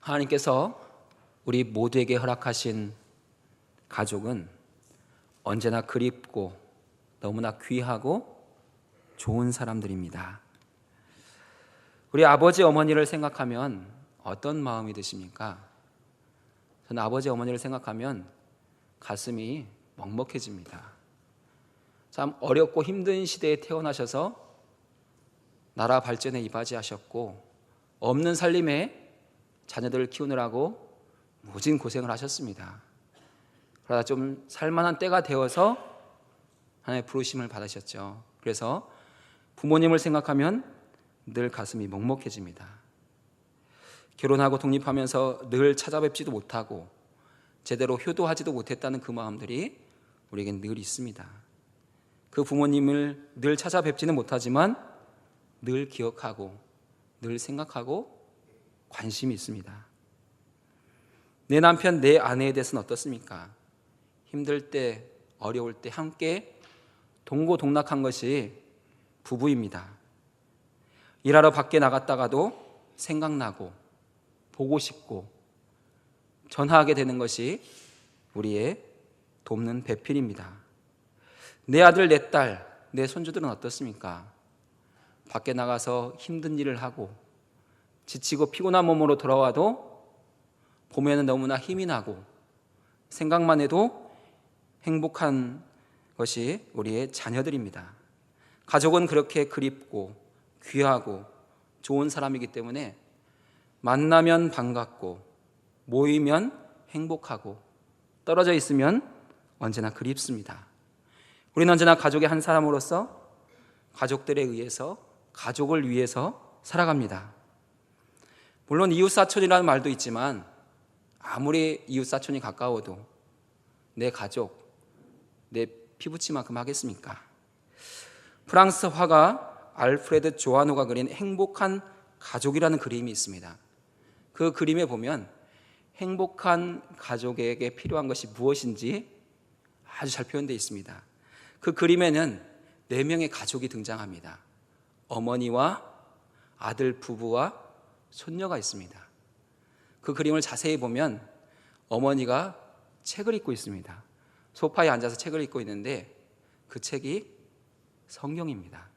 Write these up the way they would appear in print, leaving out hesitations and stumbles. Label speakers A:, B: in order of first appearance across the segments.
A: 하나님께서 우리 모두에게 허락하신 가족은 언제나 그립고 너무나 귀하고 좋은 사람들입니다. 우리 아버지 어머니를 생각하면 어떤 마음이 드십니까? 저는 아버지 어머니를 생각하면 가슴이 먹먹해집니다. 참 어렵고 힘든 시대에 태어나셔서 나라 발전에 이바지하셨고 없는 살림에 자녀들을 키우느라고 무진 고생을 하셨습니다. 그러다 좀 살만한 때가 되어서 하나님의 부르심을 받으셨죠. 그래서 부모님을 생각하면 늘 가슴이 먹먹해집니다. 결혼하고 독립하면서 늘 찾아뵙지도 못하고 제대로 효도하지도 못했다는 그 마음들이 우리에겐 늘 있습니다. 그 부모님을 늘 찾아뵙지는 못하지만 늘 기억하고 늘 생각하고 관심이 있습니다. 내 남편, 내 아내에 대해서는 어떻습니까? 힘들 때, 어려울 때 함께 동고동락한 것이 부부입니다. 일하러 밖에 나갔다가도 생각나고 보고 싶고 전화하게 되는 것이 우리의 돕는 배필입니다. 내 아들, 내 딸, 내 손주들은 어떻습니까? 밖에 나가서 힘든 일을 하고 지치고 피곤한 몸으로 돌아와도 보면 너무나 힘이 나고 생각만 해도 행복한 것이 우리의 자녀들입니다. 가족은 그렇게 그립고 귀하고 좋은 사람이기 때문에 만나면 반갑고 모이면 행복하고 떨어져 있으면 언제나 그립습니다. 우리는 언제나 가족의 한 사람으로서 가족들에 의해서 가족을 위해서 살아갑니다. 물론 이웃사촌이라는 말도 있지만 아무리 이웃사촌이 가까워도 내 가족, 내 피부치만큼 하겠습니까? 프랑스 화가 알프레드 조아노가 그린 행복한 가족이라는 그림이 있습니다. 그 그림에 보면 행복한 가족에게 필요한 것이 무엇인지 아주 잘 표현되어 있습니다. 그 그림에는 4명의 가족이 등장합니다. 어머니와 아들 부부와 손녀가 있습니다. 그 그림을 자세히 보면 어머니가 책을 읽고 있습니다. 소파에 앉아서 책을 읽고 있는데 그 책이 성경입니다.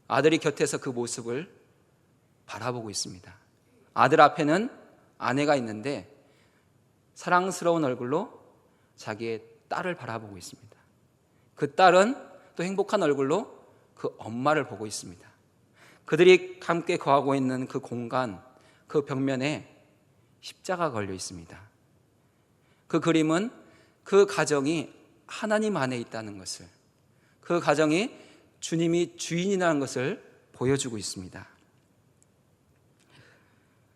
A: 아들이 곁에서 그 모습을 바라보고 있습니다. 아들 앞에는 아내가 있는데 사랑스러운 얼굴로 자기의 딸을 바라보고 있습니다. 그 딸은 또 행복한 얼굴로 그 엄마를 보고 있습니다. 그들이 함께 거하고 있는 그 공간, 그 벽면에 십자가가 걸려 있습니다. 그 그림은 그 가정이 하나님 안에 있다는 것을, 그 가정이 주님이 주인이라는 것을 보여주고 있습니다.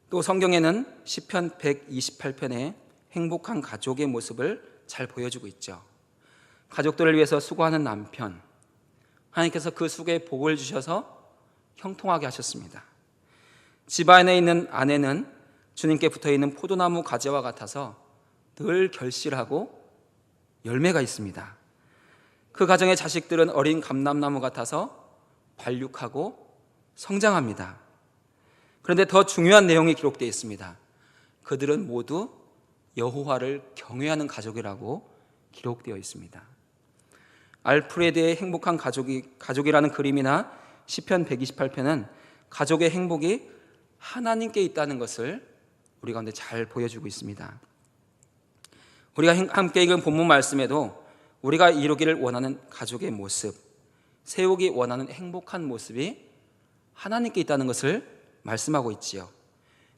A: 또 성경에는 시편 128편에 행복한 가족의 모습을 잘 보여주고 있죠. 가족들을 위해서 수고하는 남편, 하나님께서 그 속에 복을 주셔서 형통하게 하셨습니다. 집 안에 있는 아내는 주님께 붙어있는 포도나무 가지와 같아서 늘 결실하고 열매가 있습니다. 그 가정의 자식들은 어린 감람나무 같아서 발육하고 성장합니다. 그런데 더 중요한 내용이 기록되어 있습니다. 그들은 모두 여호와를 경외하는 가족이라고 기록되어 있습니다. 알프레드의 행복한 가족이라는 그림이나 시편 128편은 가족의 행복이 하나님께 있다는 것을 우리 가운데 잘 보여주고 있습니다. 우리가 함께 읽은 본문 말씀에도 우리가 이루기를 원하는 가족의 모습, 세우기 원하는 행복한 모습이 하나님께 있다는 것을 말씀하고 있지요.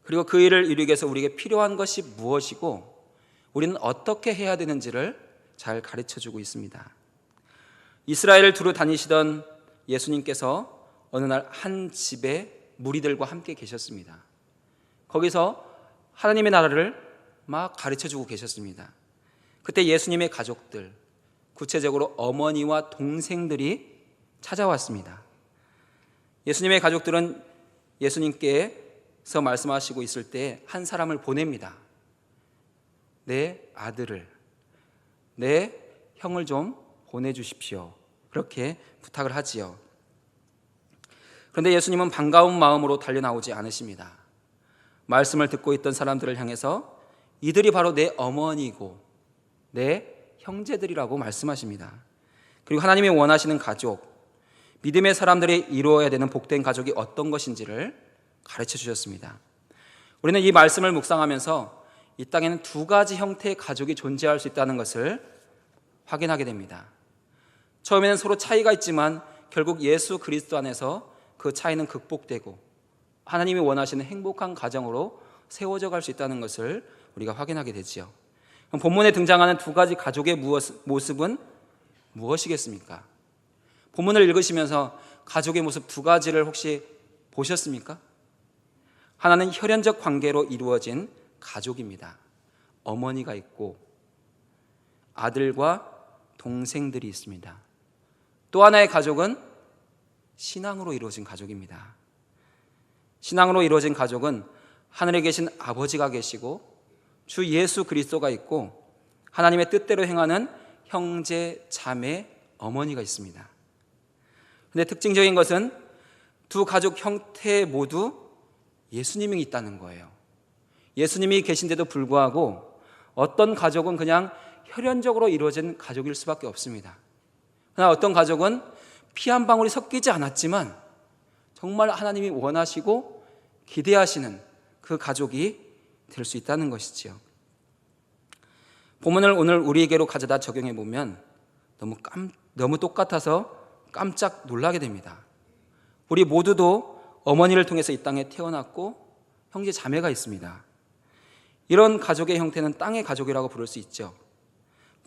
A: 그리고 그 일을 이루기 위해서 우리에게 필요한 것이 무엇이고 우리는 어떻게 해야 되는지를 잘 가르쳐주고 있습니다. 이스라엘을 두루 다니시던 예수님께서 어느 날 한 집에 무리들과 함께 계셨습니다. 거기서 하나님의 나라를 막 가르쳐주고 계셨습니다. 그때 예수님의 가족들, 구체적으로 어머니와 동생들이 찾아왔습니다. 예수님의 가족들은 예수님께서 말씀하시고 있을 때 한 사람을 보냅니다. 내 아들을, 내 형을 좀 보내주십시오. 그렇게 부탁을 하지요. 그런데 예수님은 반가운 마음으로 달려나오지 않으십니다. 말씀을 듣고 있던 사람들을 향해서 이들이 바로 내 어머니고 내 형제들이라고 말씀하십니다. 그리고 하나님이 원하시는 가족, 믿음의 사람들이 이루어야 되는 복된 가족이 어떤 것인지를 가르쳐 주셨습니다. 우리는 이 말씀을 묵상하면서 이 땅에는 두 가지 형태의 가족이 존재할 수 있다는 것을 확인하게 됩니다. 처음에는 서로 차이가 있지만 결국 예수 그리스도 안에서 그 차이는 극복되고 하나님이 원하시는 행복한 가정으로 세워져 갈 수 있다는 것을 우리가 확인하게 되지요. 그럼 본문에 등장하는 두 가지 가족의 모습은 무엇이겠습니까? 본문을 읽으시면서 가족의 모습 두 가지를 혹시 보셨습니까? 하나는 혈연적 관계로 이루어진 가족입니다. 어머니가 있고 아들과 동생들이 있습니다. 또 하나의 가족은 신앙으로 이루어진 가족입니다. 신앙으로 이루어진 가족은 하늘에 계신 아버지가 계시고 주 예수 그리스도가 있고 하나님의 뜻대로 행하는 형제, 자매, 어머니가 있습니다. 그런데 특징적인 것은 두 가족 형태 모두 예수님이 있다는 거예요. 예수님이 계신데도 불구하고 어떤 가족은 그냥 혈연적으로 이루어진 가족일 수밖에 없습니다. 그러나 어떤 가족은 피 한 방울이 섞이지 않았지만 정말 하나님이 원하시고 기대하시는 그 가족이 될 수 있다는 것이지요. 본문을 오늘 우리에게로 가져다 적용해 보면 너무 똑같아서 깜짝 놀라게 됩니다. 우리 모두도 어머니를 통해서 이 땅에 태어났고 형제 자매가 있습니다. 이런 가족의 형태는 땅의 가족이라고 부를 수 있죠.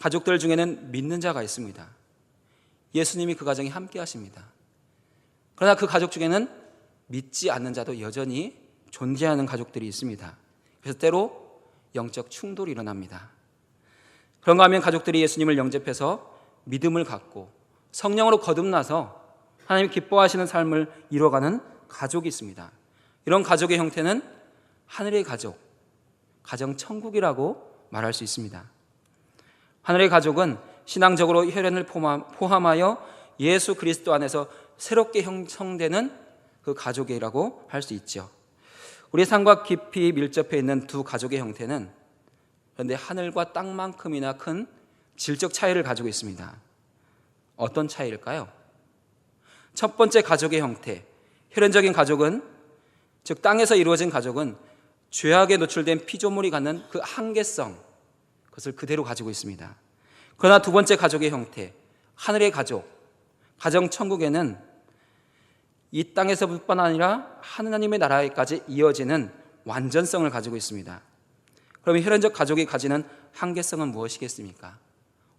A: 가족들 중에는 믿는 자가 있습니다. 예수님이 그 가정에 함께 하십니다. 그러나 그 가족 중에는 믿지 않는 자도 여전히 존재하는 가족들이 있습니다. 그래서 때로 영적 충돌이 일어납니다. 그런가 하면 가족들이 예수님을 영접해서 믿음을 갖고 성령으로 거듭나서 하나님 기뻐하시는 삶을 이뤄가는 가족이 있습니다. 이런 가족의 형태는 하늘의 가족, 가정천국이라고 말할 수 있습니다. 하늘의 가족은 신앙적으로 혈연을 포함하여 예수 그리스도 안에서 새롭게 형성되는 그 가족이라고 할 수 있죠. 우리의 삶과 깊이 밀접해 있는 두 가족의 형태는 그런데 하늘과 땅만큼이나 큰 질적 차이를 가지고 있습니다. 어떤 차이일까요? 첫 번째 가족의 형태, 혈연적인 가족은, 즉 땅에서 이루어진 가족은 죄악에 노출된 피조물이 갖는 그 한계성, 그것을 그대로 가지고 있습니다. 그러나 두 번째 가족의 형태, 하늘의 가족, 가정천국에는 이 땅에서뿐만 아니라 하느님의 나라에까지 이어지는 완전성을 가지고 있습니다. 그러면 혈연적 가족이 가지는 한계성은 무엇이겠습니까?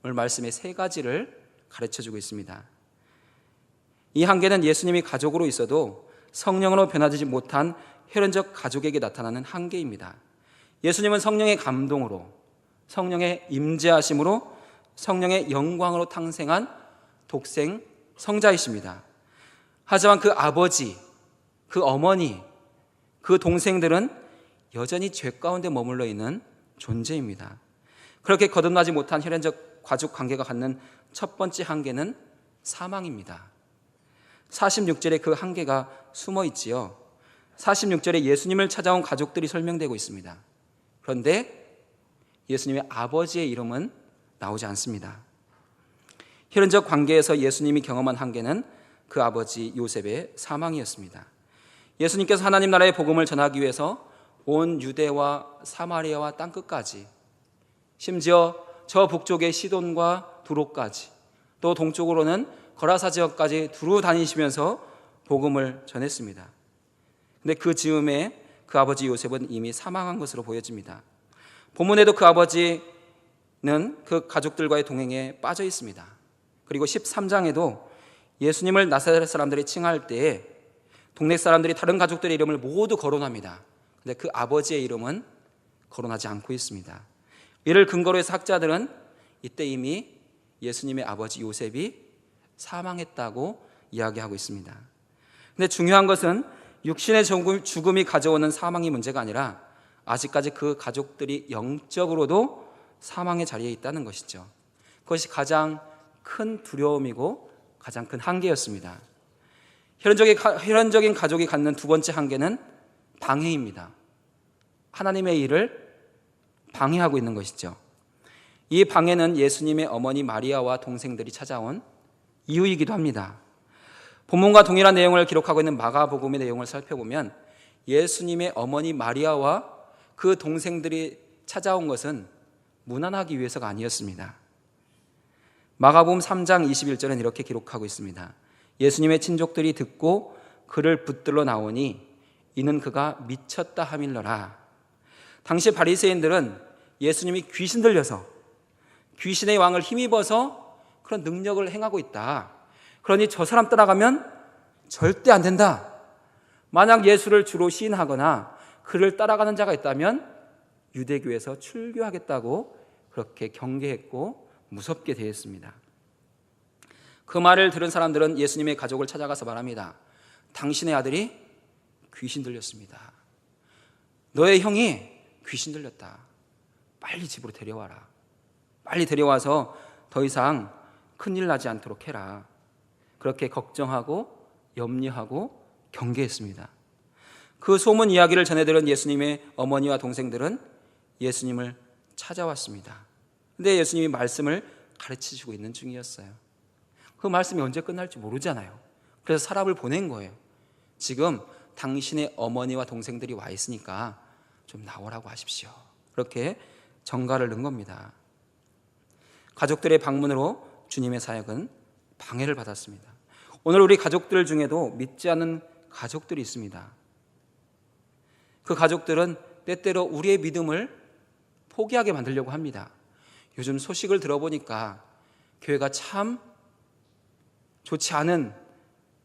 A: 오늘 말씀의 세 가지를 가르쳐주고 있습니다. 이 한계는 예수님이 가족으로 있어도 성령으로 변화되지 못한 혈연적 가족에게 나타나는 한계입니다. 예수님은 성령의 감동으로, 성령의 임재하심으로, 성령의 영광으로 탄생한 독생 성자이십니다. 하지만 그 아버지, 그 어머니, 그 동생들은 여전히 죄 가운데 머물러 있는 존재입니다. 그렇게 거듭나지 못한 혈연적 가족 관계가 갖는 첫 번째 한계는 사망입니다. 46절에 그 한계가 숨어 있지요. 46절에 예수님을 찾아온 가족들이 설명되고 있습니다. 그런데 예수님의 아버지의 이름은 나오지 않습니다. 혈연적 관계에서 예수님이 경험한 한계는 그 아버지 요셉의 사망이었습니다. 예수님께서 하나님 나라의 복음을 전하기 위해서 온 유대와 사마리아와 땅끝까지, 심지어 저 북쪽의 시돈과 두로까지, 또 동쪽으로는 거라사 지역까지 두루 다니시면서 복음을 전했습니다. 그런데 그 즈음에 그 아버지 요셉은 이미 사망한 것으로 보여집니다. 본문에도 그 아버지는 그 가족들과의 동행에 빠져 있습니다. 그리고 13장에도 예수님을 나사렛 사람들이 칭할 때에 동네 사람들이 다른 가족들의 이름을 모두 거론합니다. 그런데 그 아버지의 이름은 거론하지 않고 있습니다. 이를 근거로 해서 학자들은 이때 이미 예수님의 아버지 요셉이 사망했다고 이야기하고 있습니다. 그런데 중요한 것은 육신의 죽음이 가져오는 사망이 문제가 아니라 아직까지 그 가족들이 영적으로도 사망의 자리에 있다는 것이죠. 그것이 가장 큰 두려움이고 가장 큰 한계였습니다. 혈연적인 가족이 갖는 두 번째 한계는 방해입니다. 하나님의 일을 방해하고 있는 것이죠. 이 방해는 예수님의 어머니 마리아와 동생들이 찾아온 이유이기도 합니다. 본문과 동일한 내용을 기록하고 있는 마가복음의 내용을 살펴보면 예수님의 어머니 마리아와 그 동생들이 찾아온 것은 문안하기 위해서가 아니었습니다. 마가복음 3장 21절은 이렇게 기록하고 있습니다. 예수님의 친족들이 듣고 그를 붙들러 나오니 이는 그가 미쳤다 함일러라. 당시 바리새인들은 예수님이 귀신 들려서 귀신의 왕을 힘입어서 그런 능력을 행하고 있다. 그러니 저 사람 따라가면 절대 안 된다. 만약 예수를 주로 시인하거나 그를 따라가는 자가 있다면 유대교에서 출교하겠다고 그렇게 경계했고 무섭게 대했습니다. 그 말을 들은 사람들은 예수님의 가족을 찾아가서 말합니다. 당신의 아들이 귀신 들렸습니다. 너의 형이 귀신 들렸다. 빨리 집으로 데려와라. 빨리 데려와서 더 이상 큰일 나지 않도록 해라. 그렇게 걱정하고 염려하고 경계했습니다. 그 소문 이야기를 전해들은 예수님의 어머니와 동생들은 예수님을 찾아왔습니다. 근데 예수님이 말씀을 가르치시고 있는 중이었어요. 그 말씀이 언제 끝날지 모르잖아요. 그래서 사람을 보낸 거예요. 지금 당신의 어머니와 동생들이 와 있으니까 좀 나오라고 하십시오. 그렇게 전가를 넣은 겁니다. 가족들의 방문으로 주님의 사역은 방해를 받았습니다. 오늘 우리 가족들 중에도 믿지 않는 가족들이 있습니다. 그 가족들은 때때로 우리의 믿음을 포기하게 만들려고 합니다. 요즘 소식을 들어보니까 교회가 참 좋지 않은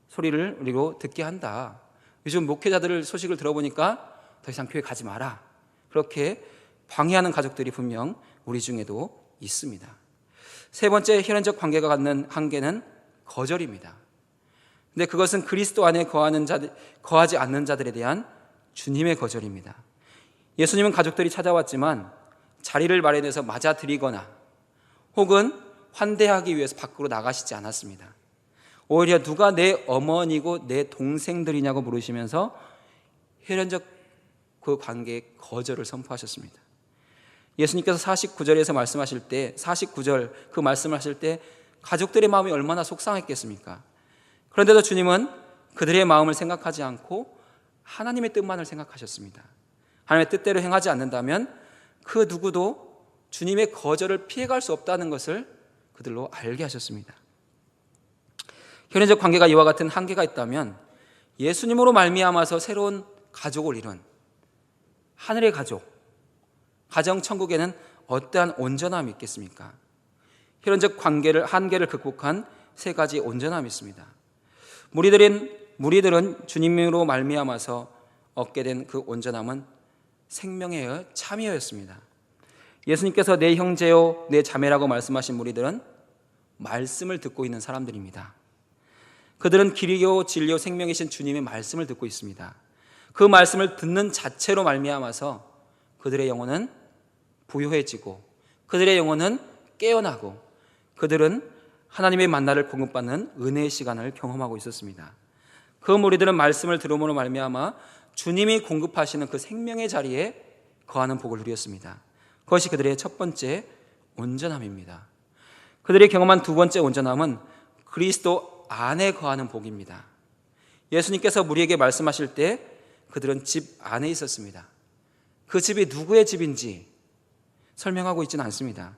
A: 소리를 우리로 듣게 한다. 요즘 목회자들 소식을 들어보니까 더 이상 교회 가지 마라. 그렇게 방해하는 가족들이 분명 우리 중에도 있습니다. 세 번째 혈연적 관계가 갖는 한계는 거절입니다. 근데 그것은 그리스도 안에 거하지 않는 자들에 대한 주님의 거절입니다. 예수님은 가족들이 찾아왔지만 자리를 마련해서 맞아들이거나 혹은 환대하기 위해서 밖으로 나가시지 않았습니다. 오히려 누가 내 어머니고 내 동생들이냐고 물으시면서 혈연적 그 관계의 거절을 선포하셨습니다. 예수님께서 49절에서 말씀하실 때 49절 그 말씀을 하실 때 가족들의 마음이 얼마나 속상했겠습니까? 그런데도 주님은 그들의 마음을 생각하지 않고 하나님의 뜻만을 생각하셨습니다. 하나님의 뜻대로 행하지 않는다면 그 누구도 주님의 거절을 피해갈 수 없다는 것을 그들로 알게 하셨습니다. 혈연적 관계가 이와 같은 한계가 있다면 예수님으로 말미암아서 새로운 가족을 이룬 하늘의 가족, 가정천국에는 어떠한 온전함이 있겠습니까? 혈연적 한계를 극복한 세 가지 온전함이 있습니다. 무리들은 주님으로 말미암아서 얻게 된 그 온전함은 생명의 참여였습니다. 예수님께서 내 형제요 내 자매라고 말씀하신 무리들은 말씀을 듣고 있는 사람들입니다. 그들은 길이요 진리요 생명이신 주님의 말씀을 듣고 있습니다. 그 말씀을 듣는 자체로 말미암아서 그들의 영혼은 부유해지고 그들의 영혼은 깨어나고 그들은 하나님의 만나를 공급받는 은혜의 시간을 경험하고 있었습니다. 그 무리들은 말씀을 들음으로 말미암아 주님이 공급하시는 그 생명의 자리에 거하는 복을 누렸습니다. 그것이 그들의 첫 번째 온전함입니다. 그들이 경험한 두 번째 온전함은 그리스도 안에 거하는 복입니다. 예수님께서 무리에게 말씀하실 때 그들은 집 안에 있었습니다. 그 집이 누구의 집인지 설명하고 있지는 않습니다.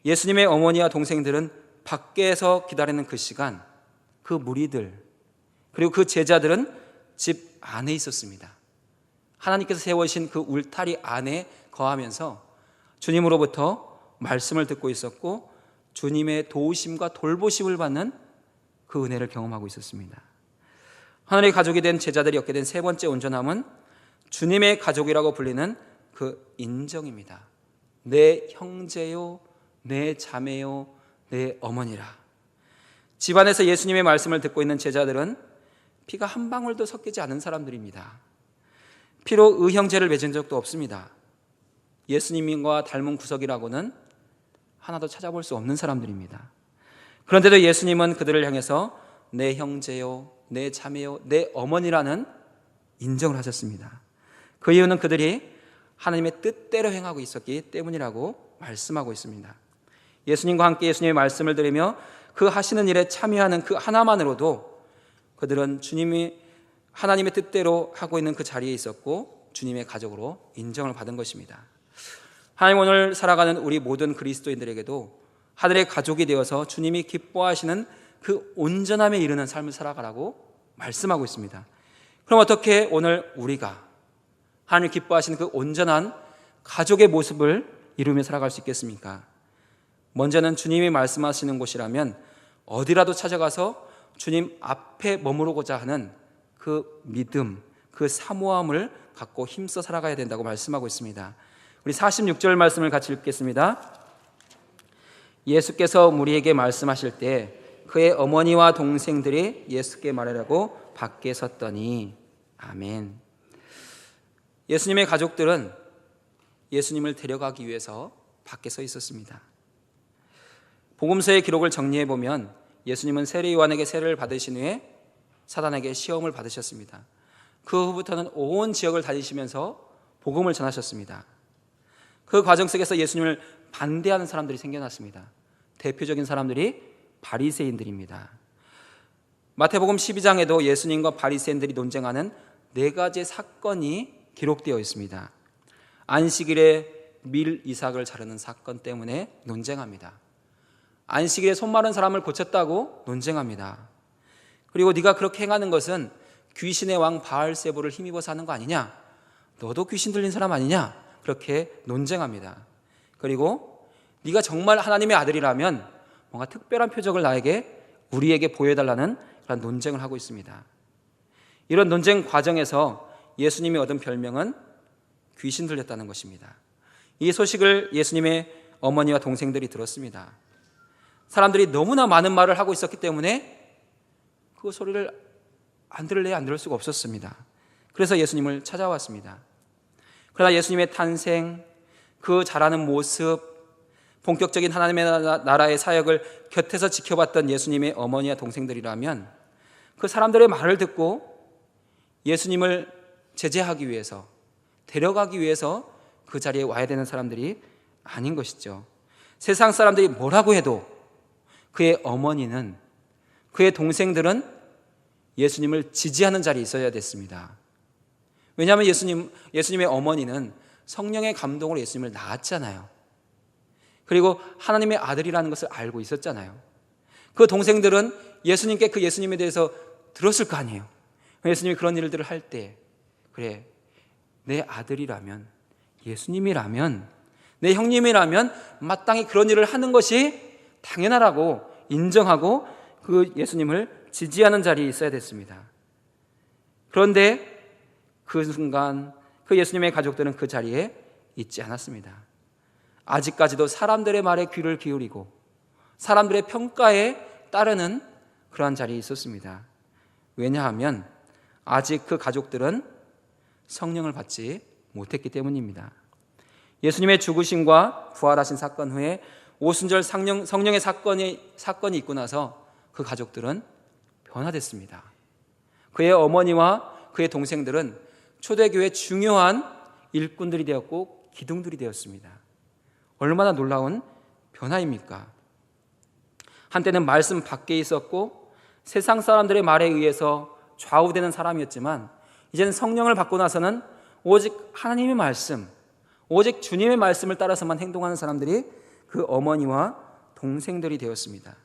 A: 예수님의 어머니와 동생들은 밖에서 기다리는 그 시간, 그 무리들, 그리고 그 제자들은 집 안에 있었습니다. 하나님께서 세우신 그 울타리 안에 거하면서 주님으로부터 말씀을 듣고 있었고 주님의 도우심과 돌보심을 받는 그 은혜를 경험하고 있었습니다. 하늘의 가족이 된 제자들이 얻게 된 세 번째 온전함은 주님의 가족이라고 불리는 그 인정입니다. 내 형제요, 내 자매요, 내 어머니라. 집안에서 예수님의 말씀을 듣고 있는 제자들은 피가 한 방울도 섞이지 않은 사람들입니다. 피로 의형제를 맺은 적도 없습니다. 예수님과 닮은 구석이라고는 하나도 찾아볼 수 없는 사람들입니다. 그런데도 예수님은 그들을 향해서 내 형제요, 내 자매요, 내 어머니라는 인정을 하셨습니다. 그 이유는 그들이 하나님의 뜻대로 행하고 있었기 때문이라고 말씀하고 있습니다. 예수님과 함께 예수님의 말씀을 들으며 그 하시는 일에 참여하는 그 하나만으로도 그들은 주님이 하나님의 뜻대로 하고 있는 그 자리에 있었고 주님의 가족으로 인정을 받은 것입니다. 하나님, 오늘 살아가는 우리 모든 그리스도인들에게도 하늘의 가족이 되어서 주님이 기뻐하시는 그 온전함에 이르는 삶을 살아가라고 말씀하고 있습니다. 그럼 어떻게 오늘 우리가 하나님 기뻐하시는 그 온전한 가족의 모습을 이루며 살아갈 수 있겠습니까? 먼저는 주님이 말씀하시는 곳이라면 어디라도 찾아가서 주님 앞에 머무르고자 하는 그 믿음, 그 사모함을 갖고 힘써 살아가야 된다고 말씀하고 있습니다. 우리 46절 말씀을 같이 읽겠습니다. 예수께서 무리에게 말씀하실 때 그의 어머니와 동생들이 예수께 말하라고 밖에 섰더니. 아멘. 예수님의 가족들은 예수님을 데려가기 위해서 밖에 서 있었습니다. 복음서의 기록을 정리해 보면 예수님은 세례 요한에게 세례를 받으신 후에 사단에게 시험을 받으셨습니다. 그 후부터는 온 지역을 다니시면서 복음을 전하셨습니다. 그 과정 속에서 예수님을 반대하는 사람들이 생겨났습니다. 대표적인 사람들이 바리새인들입니다. 마태복음 12장에도 예수님과 바리새인들이 논쟁하는 4가지 사건이 기록되어 있습니다. 안식일에 밀 이삭을 자르는 사건 때문에 논쟁합니다. 안식일에 손 마른 사람을 고쳤다고 논쟁합니다. 그리고 네가 그렇게 행하는 것은 귀신의 왕 바알세부를 힘입어서 하는 거 아니냐? 너도 귀신 들린 사람 아니냐? 그렇게 논쟁합니다. 그리고 네가 정말 하나님의 아들이라면 뭔가 특별한 표적을 우리에게 보여달라는 그런 논쟁을 하고 있습니다. 이런 논쟁 과정에서 예수님이 얻은 별명은 귀신 들렸다는 것입니다. 이 소식을 예수님의 어머니와 동생들이 들었습니다. 사람들이 너무나 많은 말을 하고 있었기 때문에 그 소리를 안 들을래야 안 들을 수가 없었습니다. 그래서 예수님을 찾아왔습니다. 그러나 예수님의 탄생, 그 자라는 모습, 본격적인 하나님의 나라의 사역을 곁에서 지켜봤던 예수님의 어머니와 동생들이라면 그 사람들의 말을 듣고 예수님을 제재하기 위해서, 데려가기 위해서 그 자리에 와야 되는 사람들이 아닌 것이죠. 세상 사람들이 뭐라고 해도 그의 어머니는, 그의 동생들은 예수님을 지지하는 자리에 있어야 됐습니다. 왜냐하면 예수님의 어머니는 성령의 감동으로 예수님을 낳았잖아요. 그리고 하나님의 아들이라는 것을 알고 있었잖아요. 그 동생들은 예수님께 그 예수님에 대해서 들었을 거 아니에요. 예수님이 그런 일들을 할 때, 그래, 내 아들이라면, 예수님이라면, 내 형님이라면 마땅히 그런 일을 하는 것이 당연하라고 인정하고 그 예수님을 지지하는 자리에 있어야 됐습니다. 그런데 그 순간 그 예수님의 가족들은 그 자리에 있지 않았습니다. 아직까지도 사람들의 말에 귀를 기울이고 사람들의 평가에 따르는 그러한 자리에 있었습니다. 왜냐하면 아직 그 가족들은 성령을 받지 못했기 때문입니다. 예수님의 죽으심과 부활하신 사건 후에 오순절 성령의 사건이 있고 나서 그 가족들은 변화됐습니다. 그의 어머니와 그의 동생들은 초대교회의 중요한 일꾼들이 되었고 기둥들이 되었습니다. 얼마나 놀라운 변화입니까? 한때는 말씀 밖에 있었고 세상 사람들의 말에 의해서 좌우되는 사람이었지만 이제는 성령을 받고 나서는 오직 하나님의 말씀, 오직 주님의 말씀을 따라서만 행동하는 사람들이 그 어머니와 동생들이 되었습니다.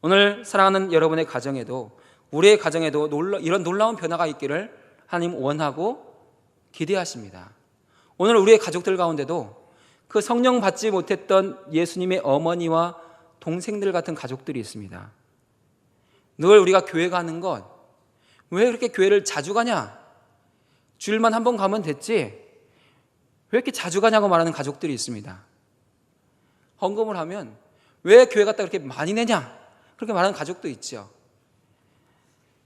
A: 오늘 사랑하는 여러분의 가정에도, 우리의 가정에도 이런 놀라운 변화가 있기를 하나님 원하고 기대하십니다. 오늘 우리의 가족들 가운데도 그 성령 받지 못했던 예수님의 어머니와 동생들 같은 가족들이 있습니다. 늘 우리가 교회 가는 것, 왜 그렇게 교회를 자주 가냐? 주일만 한 번 가면 됐지? 왜 이렇게 자주 가냐고 말하는 가족들이 있습니다. 헌금을 하면 왜 교회 갔다 그렇게 많이 내냐? 그렇게 말하는 가족도 있죠.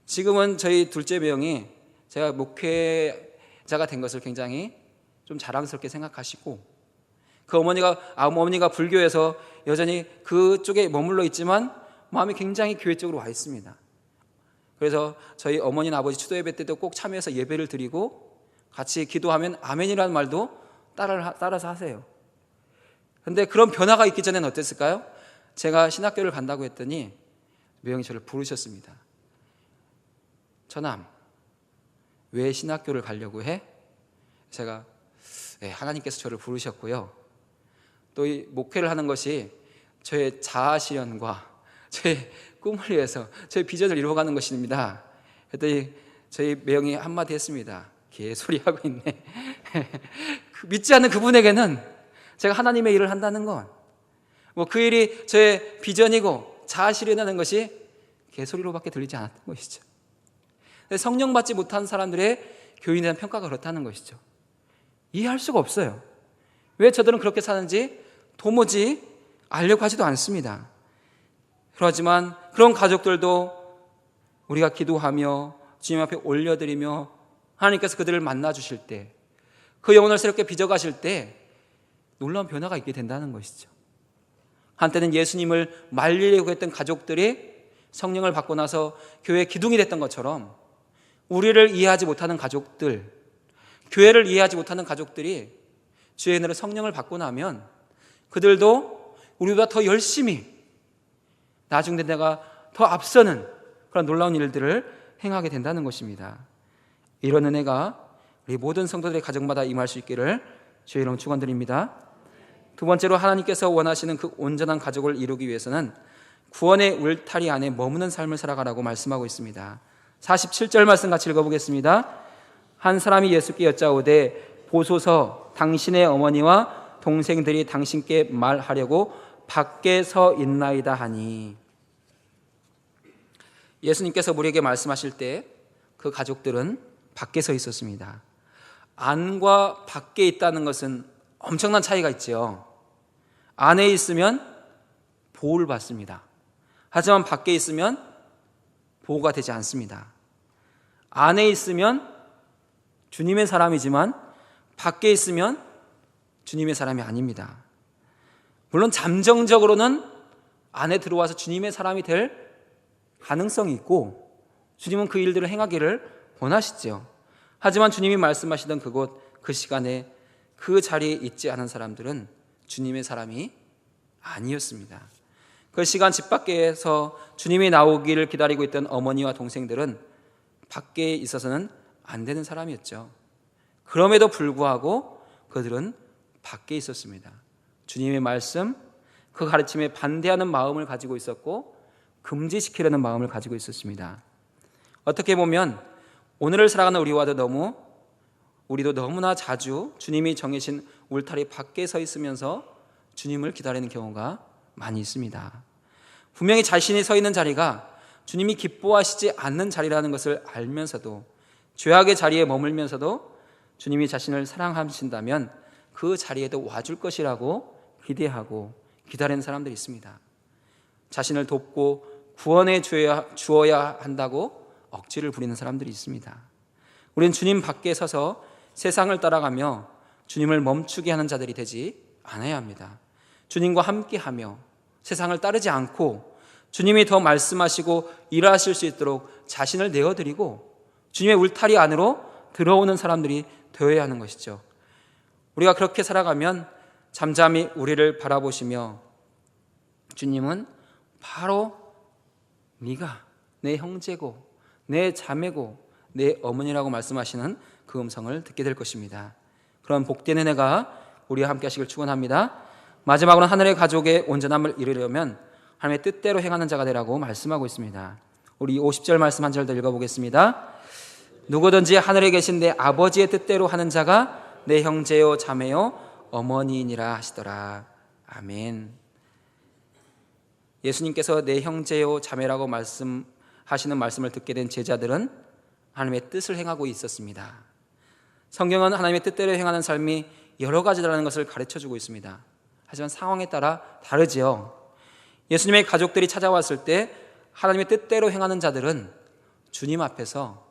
A: 지금은 저희 둘째 배영이 제가 목회자가 된 것을 굉장히 좀 자랑스럽게 생각하시고, 그 어머니가 불교에서 여전히 그쪽에 머물러 있지만 마음이 굉장히 교회 쪽으로 와 있습니다. 그래서 저희 어머니나 아버지 추도 예배 때도 꼭 참여해서 예배를 드리고 같이 기도하면 아멘이라는 말도 따라서 하세요. 그런데 그런 변화가 있기 전에는 어땠을까요? 제가 신학교를 간다고 했더니 매형이 저를 부르셨습니다. 처남, 왜 신학교를 가려고 해? 제가 하나님께서 저를 부르셨고요. 또 이 목회를 하는 것이 저의 자아 실현과 저의 꿈을 위해서 저의 비전을 이루어가는 것입니다. 그랬더니 저희 매형이 한마디 했습니다. 개소리 하고 있네. 믿지 않는 그분에게는 제가 하나님의 일을 한다는 건 그 일이 저의 비전이고 자아 실현하는 것이 개소리로밖에 들리지 않았던 것이죠. 성령 받지 못한 사람들의 교인에 대한 평가가 그렇다는 것이죠. 이해할 수가 없어요. 왜 저들은 그렇게 사는지 도무지 알려고 하지도 않습니다. 그렇지만 그런 가족들도 우리가 기도하며 주님 앞에 올려드리며 하나님께서 그들을 만나주실 때, 그 영혼을 새롭게 빚어가실 때 놀라운 변화가 있게 된다는 것이죠. 한때는 예수님을 말리려고 했던 가족들이 성령을 받고 나서 교회의 기둥이 됐던 것처럼 우리를 이해하지 못하는 가족들, 교회를 이해하지 못하는 가족들이 주의 은혜로 성령을 받고 나면 그들도 우리보다 더 열심히 나중에 내가 더 앞서는 그런 놀라운 일들을 행하게 된다는 것입니다. 이런 은혜가 우리 모든 성도들의 가정마다 임할 수 있기를 주의 이름으로 축원드립니다. 두 번째로 하나님께서 원하시는 그 온전한 가족을 이루기 위해서는 구원의 울타리 안에 머무는 삶을 살아가라고 말씀하고 있습니다. 47절 말씀 같이 읽어보겠습니다. 한 사람이 예수께 여짜오되 보소서 당신의 어머니와 동생들이 당신께 말하려고 밖에 서 있나이다 하니, 예수님께서 우리에게 말씀하실 때 그 가족들은 밖에 서 있었습니다. 안과 밖에 있다는 것은 엄청난 차이가 있죠. 안에 있으면 보호를 받습니다. 하지만 밖에 있으면 보호가 되지 않습니다. 안에 있으면 주님의 사람이지만 밖에 있으면 주님의 사람이 아닙니다. 물론 잠정적으로는 안에 들어와서 주님의 사람이 될 가능성이 있고 주님은 그 일들을 행하기를 원하시죠. 하지만 주님이 말씀하시던 그곳, 그 시간에 그 자리에 있지 않은 사람들은 주님의 사람이 아니었습니다. 그 시간 집 밖에서 주님이 나오기를 기다리고 있던 어머니와 동생들은 밖에 있어서는 안 되는 사람이었죠. 그럼에도 불구하고 그들은 밖에 있었습니다. 주님의 말씀, 그 가르침에 반대하는 마음을 가지고 있었고 금지시키려는 마음을 가지고 있었습니다. 어떻게 보면 오늘을 살아가는 우리도 너무나 자주 주님이 정해진 울타리 밖에 서 있으면서 주님을 기다리는 경우가 많이 있습니다. 분명히 자신이 서 있는 자리가 주님이 기뻐하시지 않는 자리라는 것을 알면서도, 죄악의 자리에 머물면서도 주님이 자신을 사랑하신다면 그 자리에도 와줄 것이라고 기대하고 기다리는 사람들이 있습니다. 자신을 돕고 구원해 주어야 한다고 억지를 부리는 사람들이 있습니다. 우리는 주님 밖에 서서 세상을 따라가며 주님을 멈추게 하는 자들이 되지 않아야 합니다. 주님과 함께하며 세상을 따르지 않고 주님이 더 말씀하시고 일하실 수 있도록 자신을 내어드리고 주님의 울타리 안으로 들어오는 사람들이 되어야 하는 것이죠. 우리가 그렇게 살아가면 잠잠히 우리를 바라보시며 주님은 바로 네가 내 형제고 내 자매고 내 어머니라고 말씀하시는 그 음성을 듣게 될 것입니다. 그런 복된 은혜가 우리와 함께 하시길 축원합니다. 마지막으로 하늘의 가족의 온전함을 이루려면 하나님의 뜻대로 행하는 자가 되라고 말씀하고 있습니다. 우리 50절 말씀 한 절 더 읽어보겠습니다. 누구든지 하늘에 계신 내 아버지의 뜻대로 하는 자가 내 형제요 자매요 어머니이니라 하시더라. 아멘. 예수님께서 내 형제요 자매라고 말씀하시는 말씀을 듣게 된 제자들은 하나님의 뜻을 행하고 있었습니다. 성경은 하나님의 뜻대로 행하는 삶이 여러 가지라는 것을 가르쳐주고 있습니다. 하지만 상황에 따라 다르지요. 예수님의 가족들이 찾아왔을 때 하나님의 뜻대로 행하는 자들은 주님 앞에서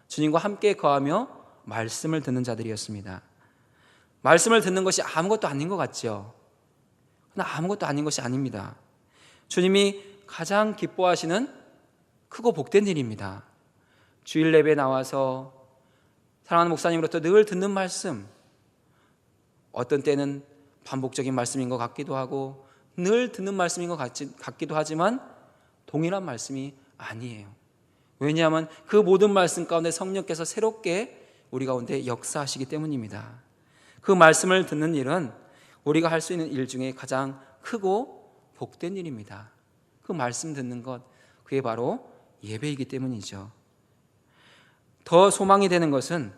A: 주님과 함께 거하며 말씀을 듣는 자들이었습니다. 말씀을 듣는 것이 아무것도 아닌 것 같죠. 그러나 아무것도 아닌 것이 아닙니다. 주님이 가장 기뻐하시는 크고 복된 일입니다. 주일 예배 나와서 사랑하는 목사님으로부터 늘 듣는 말씀, 어떤 때는 반복적인 말씀인 것 같기도 하고 늘 듣는 말씀인 것 같기도 하지만 동일한 말씀이 아니에요. 왜냐하면 그 모든 말씀 가운데 성령께서 새롭게 우리 가운데 역사하시기 때문입니다. 그 말씀을 듣는 일은 우리가 할 수 있는 일 중에 가장 크고 복된 일입니다. 그 말씀 듣는 것, 그게 바로 예배이기 때문이죠. 더 소망이 되는 것은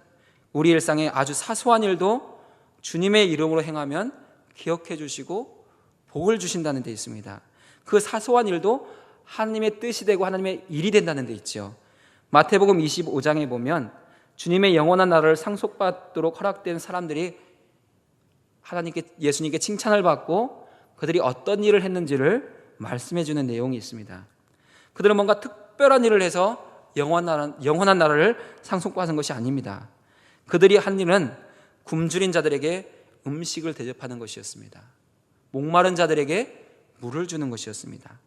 A: 우리 일상의 아주 사소한 일도 주님의 이름으로 행하면 기억해 주시고 복을 주신다는 데 있습니다. 그 사소한 일도 하나님의 뜻이 되고 하나님의 일이 된다는 데 있죠. 마태복음 25장에 보면 주님의 영원한 나라를 상속받도록 허락된 사람들이 예수님께 칭찬을 받고 그들이 어떤 일을 했는지를 말씀해 주는 내용이 있습니다. 그들은 뭔가 특별한 일을 해서 영원한 나라를 상속받은 것이 아닙니다. 그들이 한 일은 굶주린 자들에게 음식을 대접하는 것이었습니다. 목마른 자들에게 물을 주는 것이었습니다.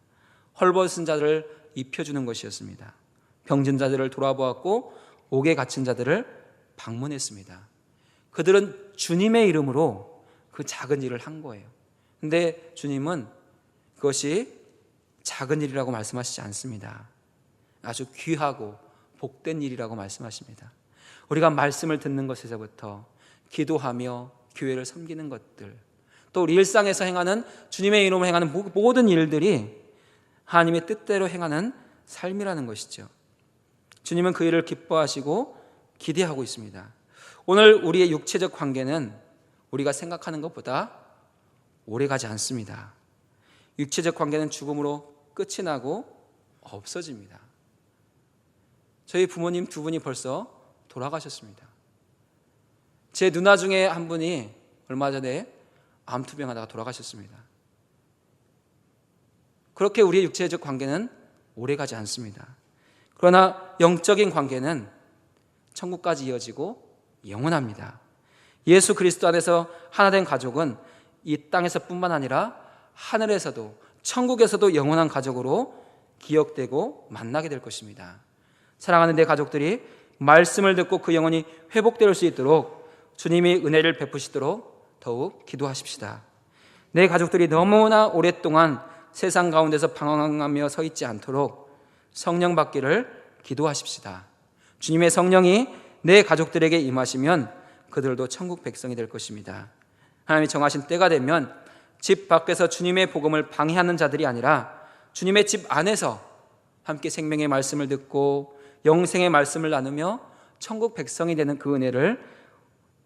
A: 헐벗은 자들을 입혀주는 것이었습니다. 병든 자들을 돌아보았고 옥에 갇힌 자들을 방문했습니다. 그들은 주님의 이름으로 그 작은 일을 한 거예요. 근데 주님은 그것이 작은 일이라고 말씀하시지 않습니다. 아주 귀하고 복된 일이라고 말씀하십니다. 우리가 말씀을 듣는 것에서부터 기도하며 교회를 섬기는 것들, 또 우리 일상에서 행하는 주님의 이름으로 행하는 모든 일들이 하나님의 뜻대로 행하는 삶이라는 것이죠. 주님은 그 일을 기뻐하시고 기대하고 있습니다. 오늘 우리의 육체적 관계는 우리가 생각하는 것보다 오래가지 않습니다. 육체적 관계는 죽음으로 끝이 나고 없어집니다. 저희 부모님 두 분이 벌써 돌아가셨습니다. 제 누나 중에 한 분이 얼마 전에 암투병하다가 돌아가셨습니다. 그렇게 우리의 육체적 관계는 오래가지 않습니다. 그러나 영적인 관계는 천국까지 이어지고 영원합니다. 예수 그리스도 안에서 하나 된 가족은 이 땅에서 뿐만 아니라 하늘에서도 천국에서도 영원한 가족으로 기억되고 만나게 될 것입니다. 사랑하는 내 가족들이 말씀을 듣고 그 영혼이 회복될 수 있도록 주님이 은혜를 베푸시도록 더욱 기도하십시다. 내 가족들이 너무나 오랫동안 세상 가운데서 방황하며 서 있지 않도록 성령 받기를 기도하십시다. 주님의 성령이 내 가족들에게 임하시면 그들도 천국 백성이 될 것입니다. 하나님이 정하신 때가 되면 집 밖에서 주님의 복음을 방해하는 자들이 아니라 주님의 집 안에서 함께 생명의 말씀을 듣고 영생의 말씀을 나누며 천국 백성이 되는 그 은혜를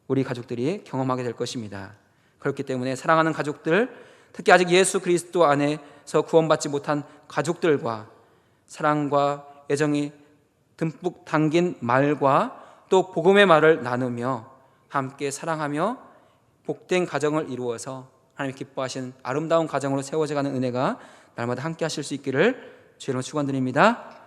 A: 우리 가족들이 경험하게 될 것입니다. 그렇기 때문에 사랑하는 가족들, 특히 아직 예수 그리스도 안에서 구원받지 못한 가족들과 사랑과 애정이 듬뿍 담긴 말과 또 복음의 말을 나누며 함께 사랑하며 복된 가정을 이루어서 하나님 기뻐하시는 아름다운 가정으로 세워져가는 은혜가 날마다 함께 하실 수 있기를 주의 이름으로 축원드립니다.